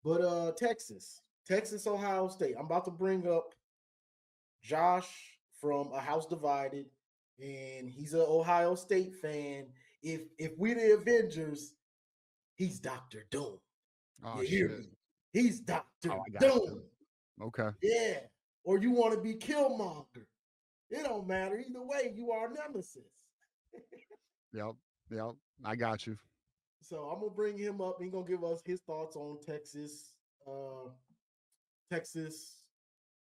But Texas, Ohio State. I'm about to bring up Josh from A House Divided, and he's an Ohio State fan. If we the Avengers, he's Doctor Doom. Oh You hear shit. me? He's Doctor Oh, I got you. Doom. Okay. Yeah. Or you want to be Killmonger. It don't matter. Either way, you are Nemesis. Yep. Yep. I got you. So I'm gonna bring him up. He's gonna give us his thoughts on Texas,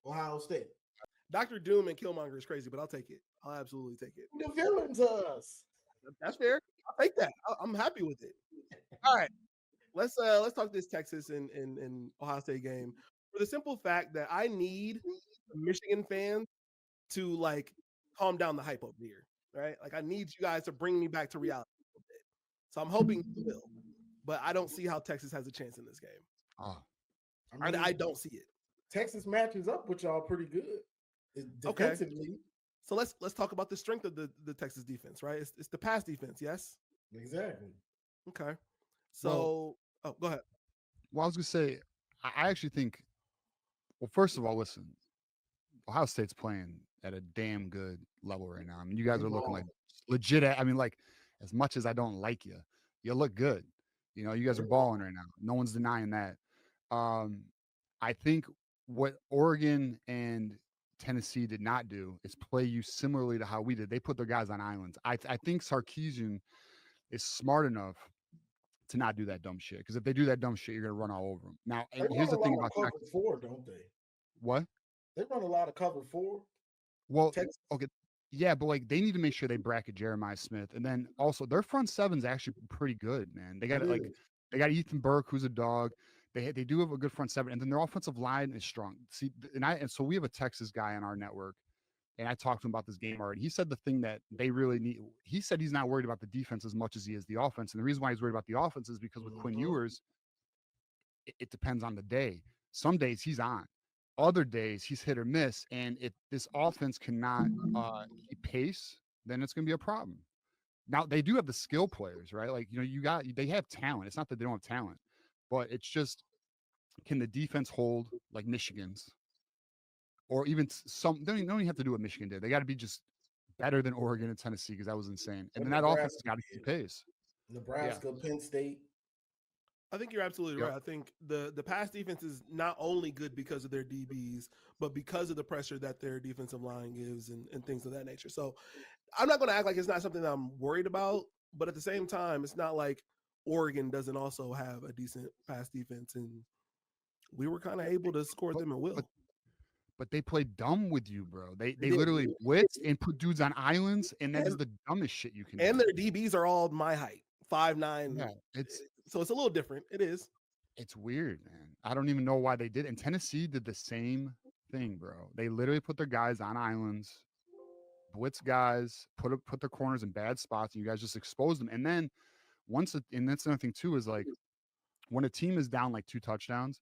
Ohio State. Dr. Doom and Killmonger is crazy, but I'll take it. I'll absolutely take it. The villains us. That's fair. I'll take that. I'm happy with it. All right. Let's talk this Texas and Ohio State game for the simple fact that I need Michigan fans to like calm down the hype over here. Right? Like I need you guys to bring me back to reality a little bit. So I'm hoping you will. But I don't see how Texas has a chance in this game. Oh. I don't see it. Texas matches up with y'all pretty good defensively. Okay. So let's talk about the strength of the Texas defense, right? It's the pass defense, yes? Exactly. Okay. So go ahead. Well, I was gonna say, I actually think. Well, first of all, listen, Ohio State's playing at a damn good level right now. I mean, you guys are looking like legit. I mean, like, as much as I don't like you, you look good. You know, you guys are balling right now. No one's denying that. I think what Oregon and Tennessee did not do is play you similarly to how we did. They put their guys on islands. I think Sarkisian is smart enough to not do that dumb shit. Because if they do that dumb shit, you're gonna run all over them. Now, here's the thing about cover four, don't they? What? They run a lot of cover four. Well, okay, yeah, but like they need to make sure they bracket Jeremiah Smith, and then also their front seven's actually pretty good, man. They got they got Ethan Burke, who's a dog. They do have a good front seven, and then their offensive line is strong. See, and so we have a Texas guy on our network, and I talked to him about this game already. He said the thing that they really need. He said he's not worried about the defense as much as he is the offense, and the reason why he's worried about the offense is because with Quinn Ewers, it depends on the day. Some days he's on, other days he's hit or miss, and if this offense cannot keep pace, then it's going to be a problem. Now they do have the skill players, right? Like they have talent. It's not that they don't have talent, but it's just, can the defense hold like Michigan's, or even some? They don't even have to do what Michigan did. They got to be just better than Oregon and Tennessee, because that was insane. And then that offense has got to keep pace. Nebraska, Penn State. I think you're absolutely right. I think the pass defense is not only good because of their DBs, but because of the pressure that their defensive line gives and things of that nature. So I'm not going to act like it's not something that I'm worried about, but at the same time, it's not like Oregon doesn't also have a decent pass defense, and we were kind of able to score them at will. But they played dumb with you, bro. They literally blitzed and put dudes on islands, and that is the dumbest shit you can do. And their DBs are all my height, 5'9". Yeah, so it's a little different. It is. It's weird, man. I don't even know why they did. And Tennessee did the same thing, bro. They literally put their guys on islands, blitz guys, put their corners in bad spots, and you guys just exposed them. And then and that's another thing too, is like when a team is down like 2 touchdowns,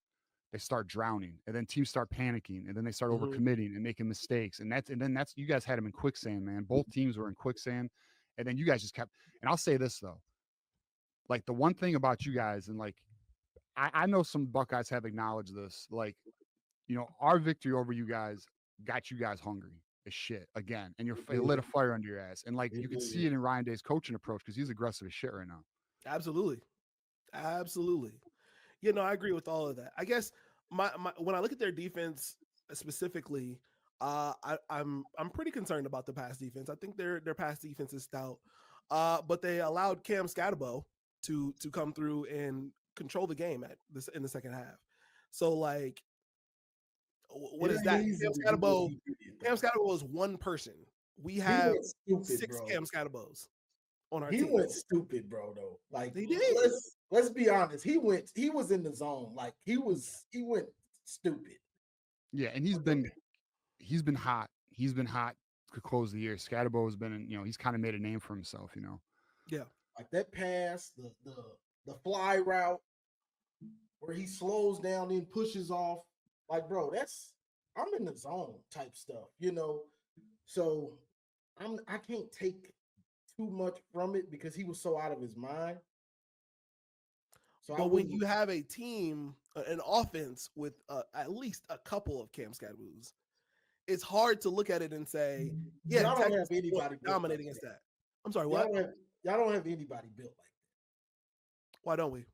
they start drowning, and then teams start panicking, and then they start overcommitting and making mistakes. And that's you guys had them in quicksand, man. Both teams were in quicksand, and then you guys just kept. And I'll say this though, like the one thing about you guys, and like I know some Buckeyes have acknowledged this, like, our victory over you guys got you guys hungry as shit again, and it lit a fire under your ass, and like you can see it in Ryan Day's coaching approach, because he's aggressive as shit right now. Absolutely. I agree with all of that. I guess my when I look at their defense specifically, I'm pretty concerned about the pass defense. I think their pass defense is stout, but they allowed Cam Scatterbo to come through and control the game in the second half. So like, what is that? Cam Scatterbo is one person. We have 6 Cam Scatterbos on our team. He went stupid, bro, though. Like, he did. Let's be honest. He was in the zone. Like he went stupid. Yeah, and he's been hot. He's been hot to close the year. Scatterbo has been, he's kind of made a name for himself, Yeah. Like that pass, the fly route where he slows down and pushes off. Like, bro, I'm in the zone type stuff, So I can't take too much from it because he was so out of his mind. So but when you have a team an offense with at least a couple of Cam Skaboos, it's hard to look at it and say, yeah, Y'all don't Texas have anybody dominate like against that. that. I'm sorry, Y'all what? don't have anybody built like that. Why don't we?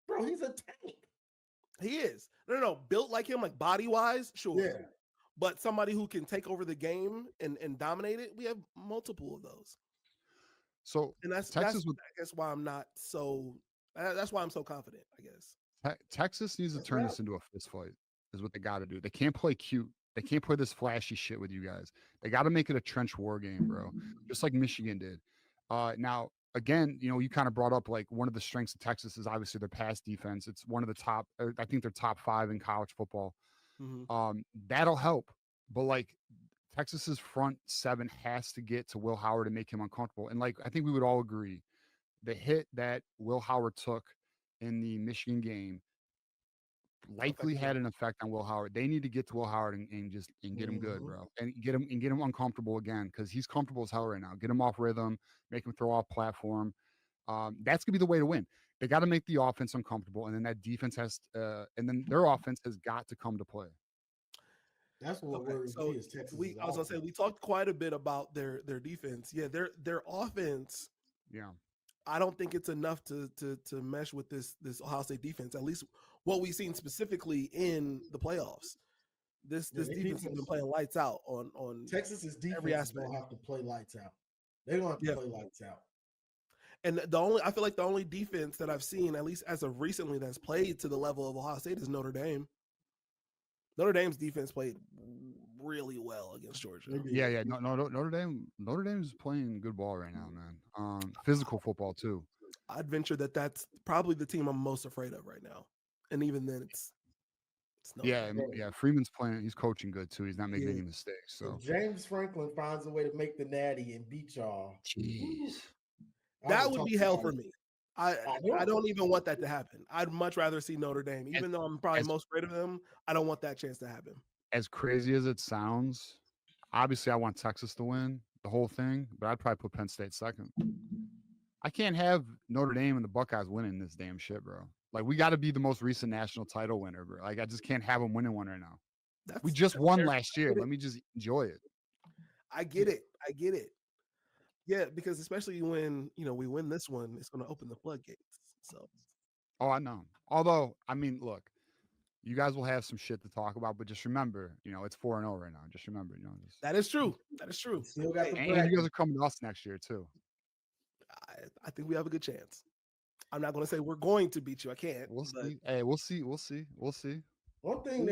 Bro, he's a tank. He is. No. Built like him, like body wise, sure. Yeah. But somebody who can take over the game and dominate it, we have multiple of those. So And that's I guess why I'm not so. That's why I'm so confident. I guess Texas needs to turn this into a fist fight. Is what they got to do. They can't play cute. They can't play this flashy shit with you guys. They got to make it a trench war game, bro. Just like Michigan did. Now, again, you kind of brought up like one of the strengths of Texas is obviously their pass defense. It's one of the top. I think they're top 5 in college football. That'll help, but like Texas's front 7 has to get to Will Howard and make him uncomfortable. And like I think we would all agree, the hit that Will Howard took in the Michigan game likely had an effect on Will Howard. They need to get to Will Howard and get him good, bro, and get him uncomfortable again because he's comfortable as hell right now. Get him off rhythm, make him throw off platform. That's gonna be the way to win. They got to make the offense uncomfortable, and then that defense and then their offense has got to come to play. That's what worries me is Texas. I was gonna say we talked quite a bit about their defense. Yeah, their offense. Yeah. I don't think it's enough to mesh with this Ohio State defense. At least what we've seen specifically in the playoffs. This defense has been playing lights out on Texas's defense. Every aspect. Gonna have to play lights out. They're gonna have to play lights out. And I feel like the only defense that I've seen, at least as of recently, that's played to the level of Ohio State is Notre Dame. Notre Dame's defense played really well against Georgia. Yeah. No, Notre Dame's playing good ball right now, man. Physical football too. I'd venture that's probably the team I'm most afraid of right now, and even then, it's yeah. Freeman's playing. He's coaching good too. He's not making any mistakes. So if James Franklin finds a way to make the natty and beat y'all, jeez, that would be hell for me. I don't even want that to happen. I'd much rather see Notre Dame, even though I'm probably most afraid of them. I don't want that chance to happen. As crazy as it sounds, obviously I want Texas to win the whole thing, but I'd probably put Penn State second. I can't have Notre Dame and the Buckeyes winning this damn shit, bro. Like we got to be the most recent national title winner, bro. Like I just can't have them winning one right now. We just won last year. Let me just enjoy it. I get it. Yeah, because especially when we win this one, it's going to open the floodgates. So. Oh, I know. Although, I mean, look, you guys will have some shit to talk about, but just remember, it's 4-0 right now. Just remember, that is true. That is true. Still got and you guys are coming to us next year too. I think we have a good chance. I'm not going to say we're going to beat you. I can't. We'll see. Hey, we'll see. One thing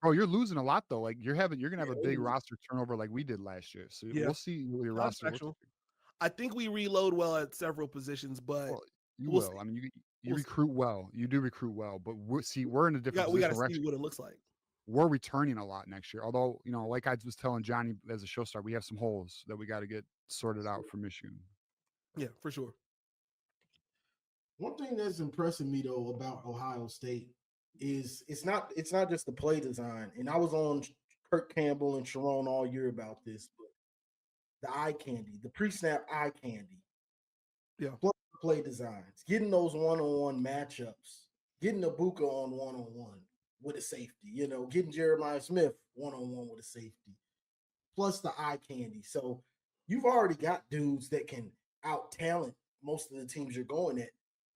bro, you're losing a lot though. Like you're gonna have a big roster turnover like we did last year. So we'll see your roster. I think we reload well at several positions, but will. See. I mean, you recruit well. You do recruit well, but we're in a different position. We got to see what it looks like. We're returning a lot next year. Although, like I was telling Johnny as a show star, we have some holes that we got to get sorted out for Michigan. Yeah, for sure. One thing that's impressing me though about Ohio State is it's not just the play design. And I was on Kirk Campbell and Sharon all year about this, but the eye candy, the pre-snap eye candy. Yeah. Play designs, getting those one-on-one matchups, getting Ibuka on one-on-one with a safety, getting Jeremiah Smith one-on-one with a safety, plus the eye candy. So you've already got dudes that can out-talent most of the teams you're going at,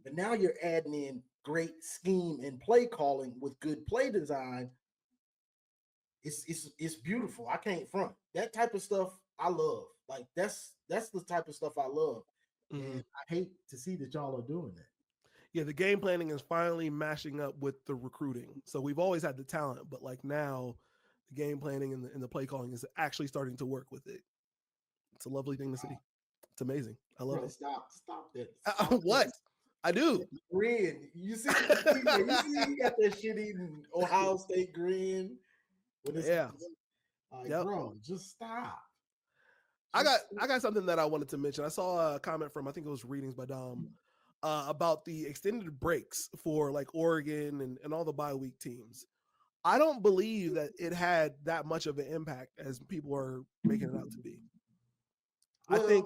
but now you're adding in great scheme and play calling with good play design. It's beautiful. I can't front. That type of stuff I love. Like that's the type of stuff I love. And I hate to see that y'all are doing that. Yeah, the game planning is finally mashing up with the recruiting. So we've always had the talent, but like now the game planning and the play calling is actually starting to work with it. It's a lovely thing to see. It's amazing. I love it. Stop that. Stop what? That. I do. Grin. You see you got that shit eating Ohio State grin. Bro, just stop. I got something that I wanted to mention. I saw a comment from, I think it was Readings by Dom, about the extended breaks for like Oregon and all the bye week teams. I don't believe that it had that much of an impact as people are making it out to be. Well,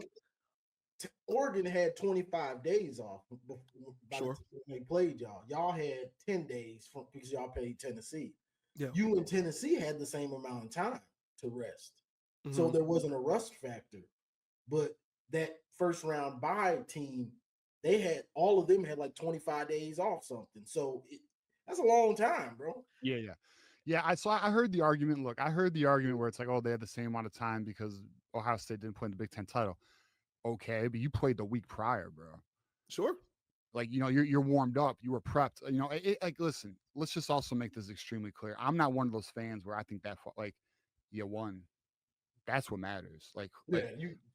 Oregon had 25 days off by the Sure. time they played y'all. Y'all had 10 days because y'all played Tennessee. Yeah. You and Tennessee had the same amount of time to rest. So Mhm. there wasn't a rust factor. But that first round bye team, all of them had like 25 days off something. So that's a long time, bro. Yeah. I heard the argument. Look, I heard the argument where it's like, oh, they had the same amount of time because Ohio State didn't play in the Big Ten title. Okay, but you played the week prior, bro. Sure. Like, you're warmed up, you were prepped. Like, listen, let's just also make this extremely clear. I'm not one of those fans where I think that like you won. That's what matters. Yeah,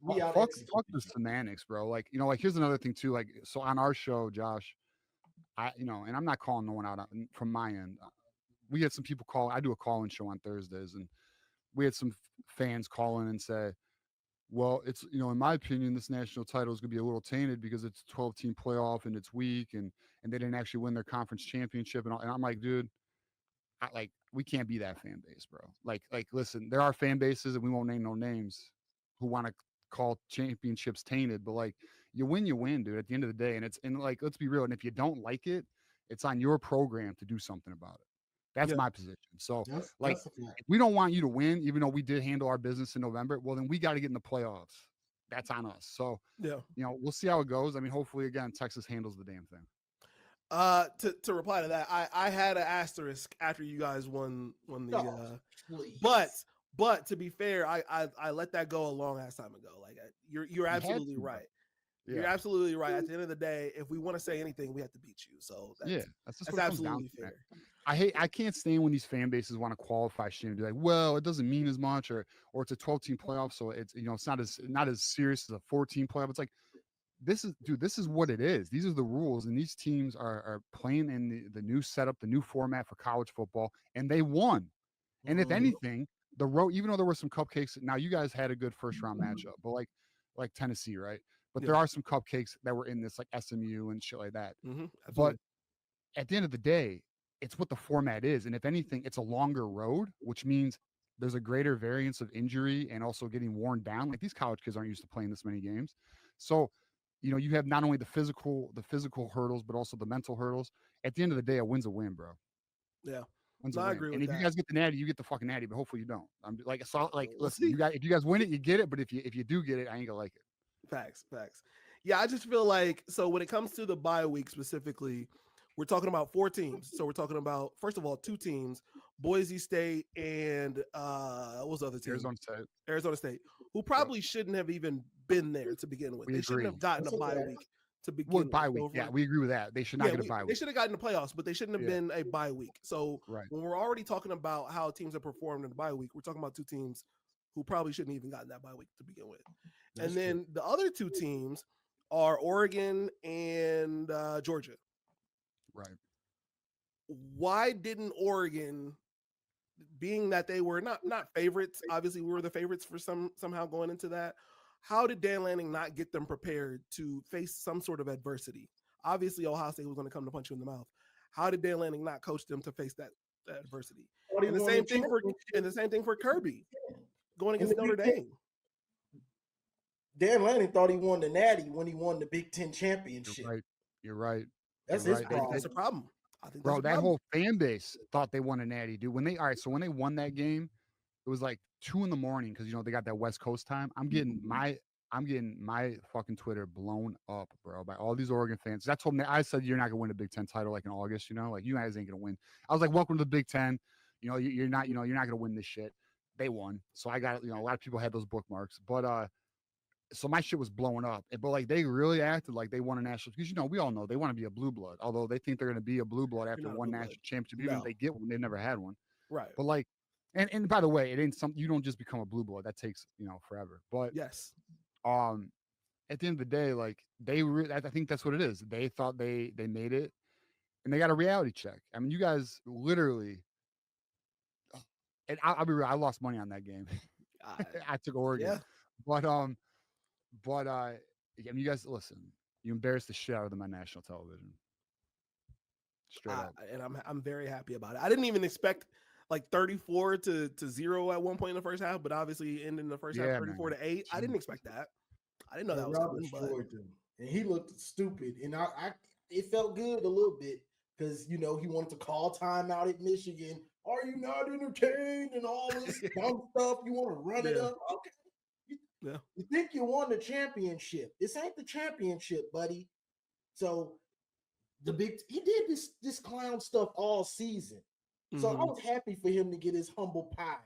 we out Fuck the semantics, bro. Like, like here's another thing too. Like, so on our show, Josh, and I'm not calling no one out from my end. We had some people call. I do a call-in show on Thursdays, and we had some fans call in and say, well, it's in my opinion, this national title is going to be a little tainted because it's a 12-team playoff and it's weak, and they didn't actually win their conference championship, and I'm like, dude, we can't be that fan base, bro. Like, listen, there are fan bases, and we won't name no names, who want to call championships tainted, but like, you win, dude. At the end of the day, and like, let's be real, and if you don't like it, it's on your program to do something about it. That's Yeah. my position. So, like, that's a fact. if we don't want you to win, even though we did handle our business in November, well, then we got to get in the playoffs. That's on us. So, Yeah. we'll see how it goes. I mean, hopefully, again, Texas handles the damn thing. To reply to that, I had an asterisk after you guys won the Please. but to be fair, I let that go a long ass time ago. Like, you're absolutely right. Yeah. You're absolutely right. At the end of the day, if we want to say anything, we have to beat you. So that's that's absolutely fair. I can't stand when these fan bases want to qualify shit and be like, well, it doesn't mean as much, or it's a 12-team playoff, so it's it's not as serious as a 14 playoff. It's like, this is what it is. These are the rules, and these teams are playing in the new setup, the new format for college football, and they won. And if anything, the road, even though there were some cupcakes, now you guys had a good first round matchup, but like Tennessee, right? But there are some cupcakes that were in this, like SMU and shit like that. But at the end of the day, it's what the format is. And if anything, it's a longer road, which means there's a greater variance of injury and also getting worn down. Like, these college kids aren't used to playing this many games. So, you have not only the physical hurdles, but also the mental hurdles. At the end of the day, a win's a win, bro. Yeah. Win's a win. I agree with and if that. you guys get the natty, you get the fucking natty, but hopefully you don't. I'm like, so like, We'll listen, see. if you guys win it, you get it. But if you do get it, I ain't gonna like it. Facts. Yeah, I just feel like, so when it comes to the bye week specifically, we're talking about 4 teams. So we're talking about, first of all, 2 teams, Boise State and what was the other team? Arizona State, who probably shouldn't have even been there to begin with. They shouldn't have gotten a bye week to begin with. Bye week. Yeah, we agree with that. They should not get a bye week. They should have gotten the playoffs, but they shouldn't have been a bye week. So when we're already talking about how teams have performed in the bye week, we're talking about 2 teams who probably shouldn't even gotten that bye week to begin with. That's and then the other 2 teams are Oregon and Georgia. Right. Why didn't Oregon, being that they were not favorites, obviously we were the favorites for somehow going into that, how did Dan Lanning not get them prepared to face some sort of adversity? Obviously, Ohio State was going to come to punch you in the mouth. How did Dan Lanning not coach them to face that adversity? And the same thing for Kirby going against Notre Dame. Dan Lanning thought he won the Natty when he won the Big Ten championship. You're right. That's his problem. That's a problem. I think bro, that whole fan base thought they won a Natty, dude. When they won that game, it was like 2 a.m. because they got that West Coast time. I'm getting my fucking Twitter blown up, bro, by all these Oregon fans. That's what I said. You're not gonna win a Big Ten title like in August, like you guys ain't gonna win. I was like, welcome to the Big Ten. You're not gonna win this shit. They won, so I got a lot of people had those bookmarks, but so my shit was blowing up. But like, they really acted like they won a national, because we all know they want to be a blue blood, although they think they're going to be a blue blood after one national championship. Even if they get one, they've never had one. Right. But like, and by the way, it ain't something, you don't just become a blue blood. That takes forever. But yes, at the end of the day, like, I think that's what it is. They thought they made it, and they got a reality check. I mean, you guys literally, and I'll be real, I lost money on that game. I took Oregon. Yeah. But I mean, you guys, listen, you embarrassed the shit out of them on national television. Straight up. And I'm very happy about it. I didn't even expect like 34-0 at one point in the first half, but obviously ending the first half 34-8. I didn't expect that. I didn't know that was y'all coming, but destroyed them, and he looked stupid. And it felt good a little bit because he wanted to call timeout at Michigan. Are you not entertained and all this dumb stuff? You want to run it Yeah. up? Okay. yeah. You think you won the championship? This ain't the championship, buddy. So he did this clown stuff all season. So I Mhm. was happy for him to get his humble pie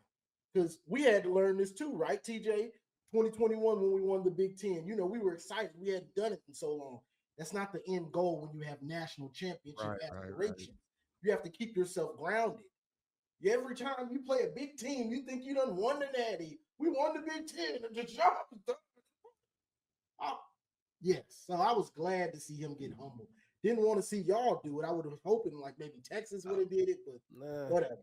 because we had to learn this too, right, TJ? 2021 when we won the Big Ten, we were excited. We hadn't done it in so long. That's not the end goal when you have national championship aspirations. You have to keep yourself grounded. Every time you play a big team, you think you done won the Natty. We won the Big Ten. The job is done. Yes. So I was glad to see him get humble. Didn't want to see y'all do it. I would have hoping like maybe Texas would have did it, but whatever.